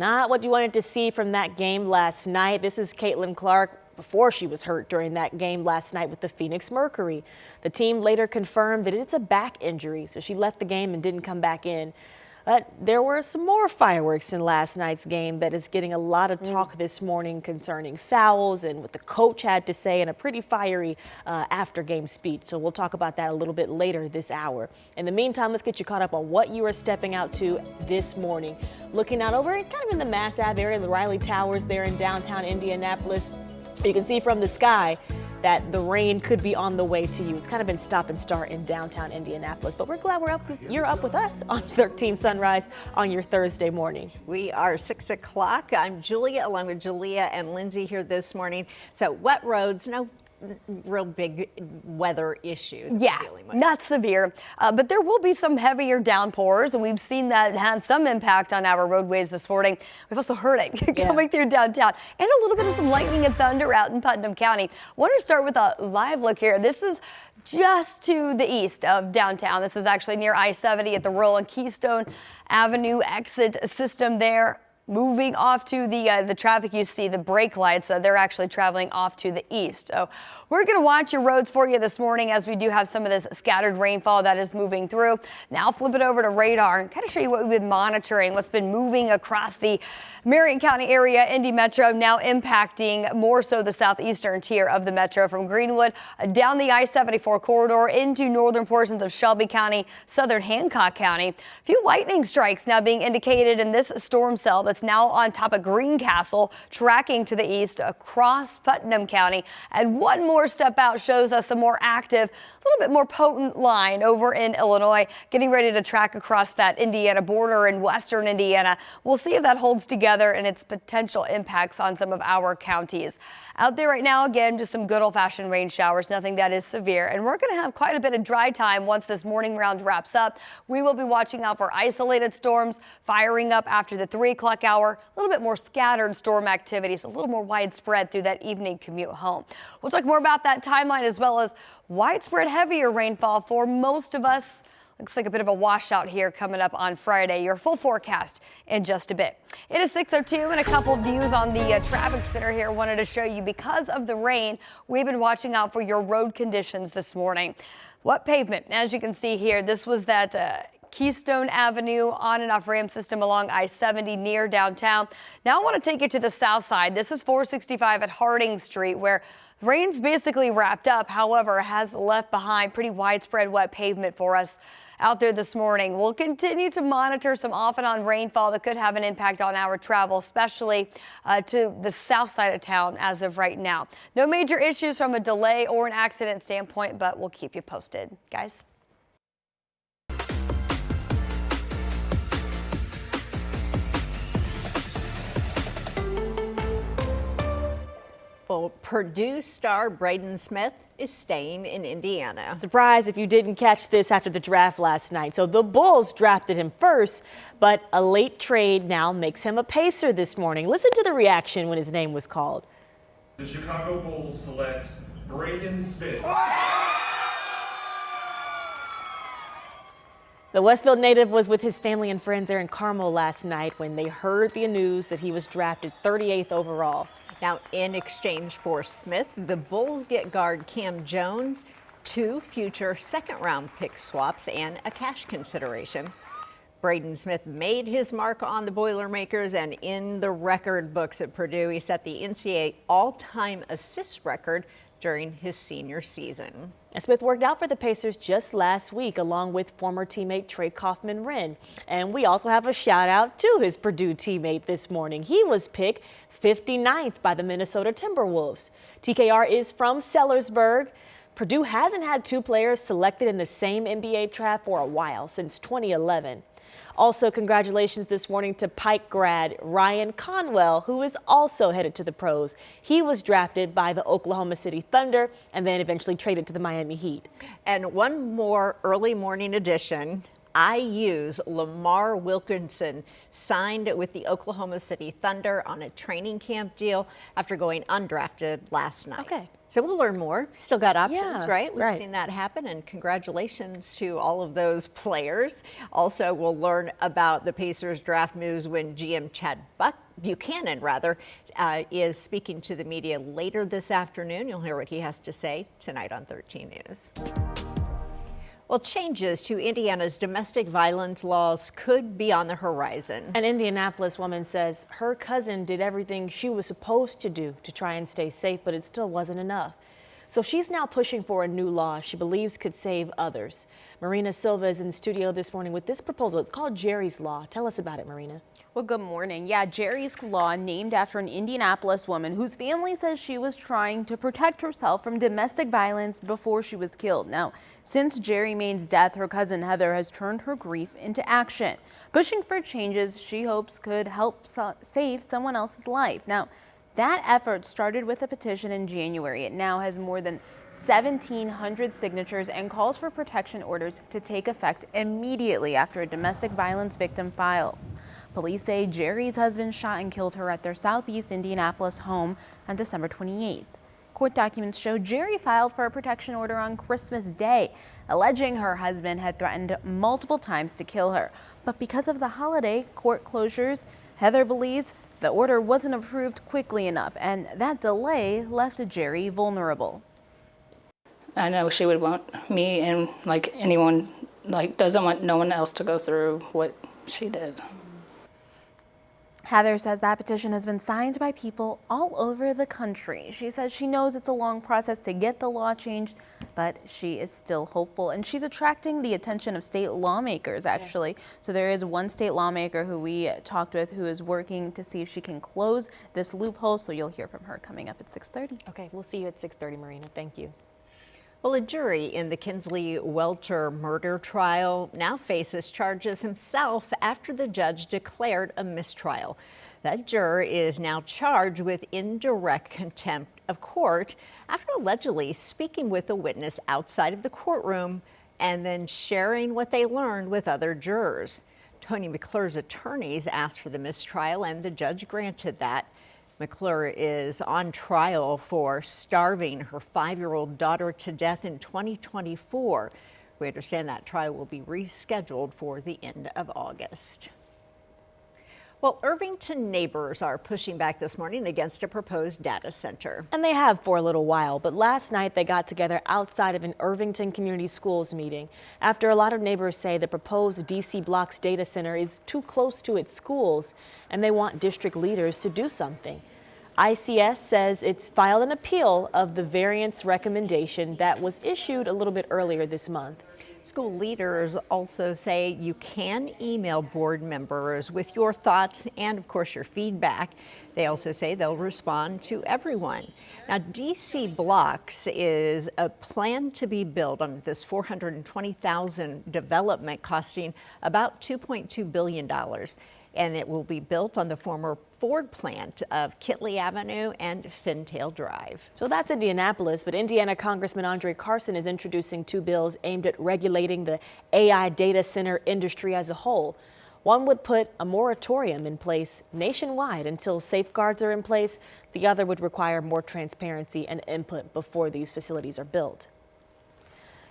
Not what you wanted to see from that game last night. This is Caitlin Clark before she was hurt during that game last night with the Phoenix Mercury. The team later confirmed that it's a back injury, so she left the game and didn't come back in. But there were some more fireworks in last night's game that is getting a lot of talk this morning concerning fouls and what the coach had to say in a pretty fiery after-game speech. So we'll talk about that a little bit later this hour. In the meantime, let's get you caught up on what you are stepping out to this morning. Looking out over kind of in the Mass Ave area, the Riley Towers there in downtown Indianapolis. You can see from the sky that the rain could be on the way to you. It's kind of been stop and start in downtown Indianapolis, but we're glad you're up with us on 13 Sunrise on your Thursday morning. We are 6 o'clock. I'm Julia, along with Julia and Lindsay here this morning. So wet roads, no real big weather issue. Yeah, not severe, but there will be some heavier downpours, and we've seen that have some impact on our roadways this morning. We've also heard it coming through downtown, and a little bit of some lightning and thunder out in Putnam County. I want to start with a live look here. This is just to the east of downtown. This is actually near I-70 at the Rural and Keystone Avenue exit system there. Moving off to the traffic, you see the brake lights, they're actually traveling off to the east. So we're going to watch your roads for you this morning as we do have some of this scattered rainfall that is moving through. Now flip it over to radar and kind of show you what we've been monitoring, what's been moving across the Marion County area, Indy Metro, now impacting more so the southeastern tier of the metro from Greenwood down the I-74 corridor into northern portions of Shelby County, southern Hancock County. A few lightning strikes now being indicated in this storm cell that's now on top of Greencastle, tracking to the east across Putnam County. And one more step out shows us a more active, a little bit more potent line over in Illinois, getting ready to track across that Indiana border in western Indiana. We'll see if that holds together and its potential impacts on some of our counties. Out there right now, again, just some good old-fashioned rain showers, nothing that is severe. And we're going to have quite a bit of dry time once this morning round wraps up. We will be watching out for isolated storms firing up after the 3 o'clock hour, a little bit more scattered storm activities, a little more widespread through that evening commute home. We'll talk more about that timeline as well as widespread heavier rainfall for most of us. Looks like a bit of a washout here coming up on Friday. Your full forecast in just a bit. It is 6:02 and a couple of views on the traffic center here. Wanted to show you because of the rain, we've been watching out for your road conditions this morning. What pavement? As you can see here, this was that Keystone Avenue on and off ramp system along I-70 near downtown. Now I want to take you to the south side. This is 465 at Harding Street, where rain's basically wrapped up. However, has left behind pretty widespread wet pavement for us out there this morning. We'll continue to monitor some off and on rainfall that could have an impact on our travel, especially to the south side of town as of right now. No major issues from a delay or an accident standpoint, but we'll keep you posted. Guys. Well, Purdue star Braden Smith is staying in Indiana. Surprise if you didn't catch this after the draft last night. So the Bulls drafted him first, but a late trade now makes him a Pacer this morning. Listen to the reaction when his name was called. The Chicago Bulls select Braden Smith. The Westfield native was with his family and friends there in Carmel last night when they heard the news that he was drafted 38th overall. Now, in exchange for Smith, the Bulls get guard Cam Jones, 2 future second-round pick swaps, and a cash consideration. Braden Smith made his mark on the Boilermakers, and in the record books at Purdue, he set the NCAA all-time assist record during his senior season. And Smith worked out for the Pacers just last week, along with former teammate Trey Kaufman-Renn. And we also have a shout out to his Purdue teammate this morning. He was picked 59th by the Minnesota Timberwolves. TKR is from Sellersburg. Purdue hasn't had 2 players selected in the same NBA draft for a while, since 2011. Also, congratulations this morning to Pike grad Ryan Conwell, who is also headed to the pros. He was drafted by the Oklahoma City Thunder and then eventually traded to the Miami Heat. And one more early morning edition. IU's Lamar Wilkinson signed with the Oklahoma City Thunder on a training camp deal after going undrafted last night. Okay. So we'll learn more. Still got options, Yeah, right? We've right. seen that happen, and congratulations to all of those players. Also, we'll learn about the Pacers draft moves when GM Chad Buchanan is speaking to the media later this afternoon. You'll hear what he has to say tonight on 13 News. Well, changes to Indiana's domestic violence laws could be on the horizon. An Indianapolis woman says her cousin did everything she was supposed to do to try and stay safe, but it still wasn't enough. So she's now pushing for a new law she believes could save others. Marina Silva is in the studio this morning with this proposal. It's called Jerry's Law. Tell us about it, Marina. Well, good morning. Yeah, Jerry's Law, named after an Indianapolis woman whose family says she was trying to protect herself from domestic violence before she was killed. Now, since Jerry Maine's death, her cousin Heather has turned her grief into action, pushing for changes she hopes could help save someone else's life. Now, that effort started with a petition in January. It now has more than 1,700 signatures and calls for protection orders to take effect immediately after a domestic violence victim files. Police say Jerry's husband shot and killed her at their southeast Indianapolis home on December 28th. Court documents show Jerry filed for a protection order on Christmas Day, alleging her husband had threatened multiple times to kill her. But because of the holiday court closures, Heather believes the order wasn't approved quickly enough, and that delay left Jerry vulnerable. I know she would want me and anyone doesn't want no one else to go through what she did. Heather says that petition has been signed by people all over the country. She says she knows it's a long process to get the law changed, but she is still hopeful. And she's attracting the attention of state lawmakers, actually. Yeah. So there is one state lawmaker who we talked with who is working to see if she can close this loophole. So you'll hear from her coming up at 6:30. Okay, we'll see you at 6:30, Marina. Thank you. Well, a jury in the Kinsley Welcher murder trial now faces charges himself after the judge declared a mistrial. That juror is now charged with indirect contempt of court after allegedly speaking with a witness outside of the courtroom and then sharing what they learned with other jurors. Tony McClure's attorneys asked for the mistrial, and the judge granted that. McClure is on trial for starving her 5-year-old daughter to death in 2024. We understand that trial will be rescheduled for the end of August. Well, Irvington neighbors are pushing back this morning against a proposed data center. And they have for a little while, but last night they got together outside of an Irvington Community Schools meeting after a lot of neighbors say the proposed DC Block's data center is too close to its schools and they want district leaders to do something. ICS says it's filed an appeal of the variance recommendation that was issued a little bit earlier this month. School leaders also say you can email board members with your thoughts and, of course, your feedback. They also say they'll respond to everyone. Now, DC Blocks is a plan to be built on this $420,000 development costing about $2.2 billion. And it will be built on the former Ford plant of Kitley Avenue and Fintail Drive. So that's Indianapolis, but Indiana Congressman Andre Carson is introducing 2 bills aimed at regulating the AI data center industry as a whole. One would put a moratorium in place nationwide until safeguards are in place. The other would require more transparency and input before these facilities are built.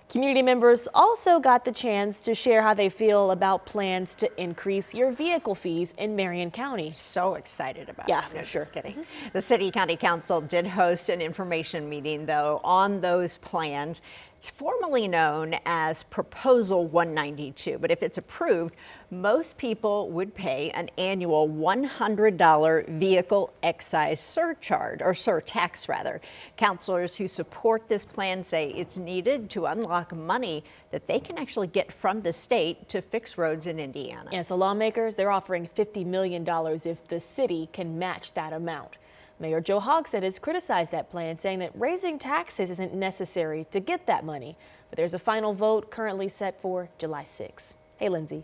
Community members also got the chance to share how they feel about plans to increase your vehicle fees in Marion County. So excited about it. Yeah, for sure. Just kidding. The City County Council did host an information meeting, though, on those plans. It's formally known as Proposal 192, but if it's approved, most people would pay an annual $100 vehicle excise surcharge, or surtax rather. Councilors who support this plan say it's needed to unlock money that they can actually get from the state to fix roads in Indiana. Yeah, so lawmakers, they're offering $50 million if the city can match that amount. Mayor Joe Hogsett has criticized that plan, saying that raising taxes isn't necessary to get that money. But there's a final vote currently set for July 6. Hey, Lindsay.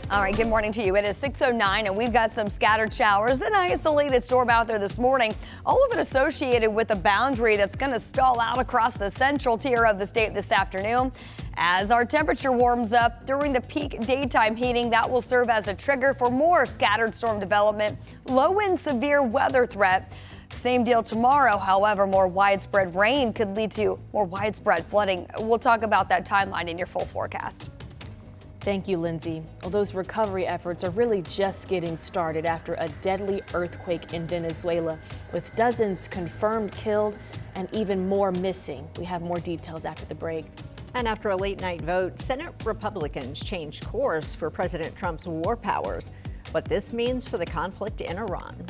All right, good morning to you. It is 6:09 and we've got some scattered showers and isolated storm out there this morning. All of it associated with a boundary that's going to stall out across the central tier of the state this afternoon. As our temperature warms up during the peak daytime heating, that will serve as a trigger for more scattered storm development, low and severe weather threat. Same deal tomorrow. However, more widespread rain could lead to more widespread flooding. We'll talk about that timeline in your full forecast. Thank you, Lindsay. Well, those recovery efforts are really just getting started after a deadly earthquake in Venezuela, with dozens confirmed killed and even more missing. We have more details after the break. And after a late night vote, Senate Republicans changed course for President Trump's war powers. What this means for the conflict in Iran.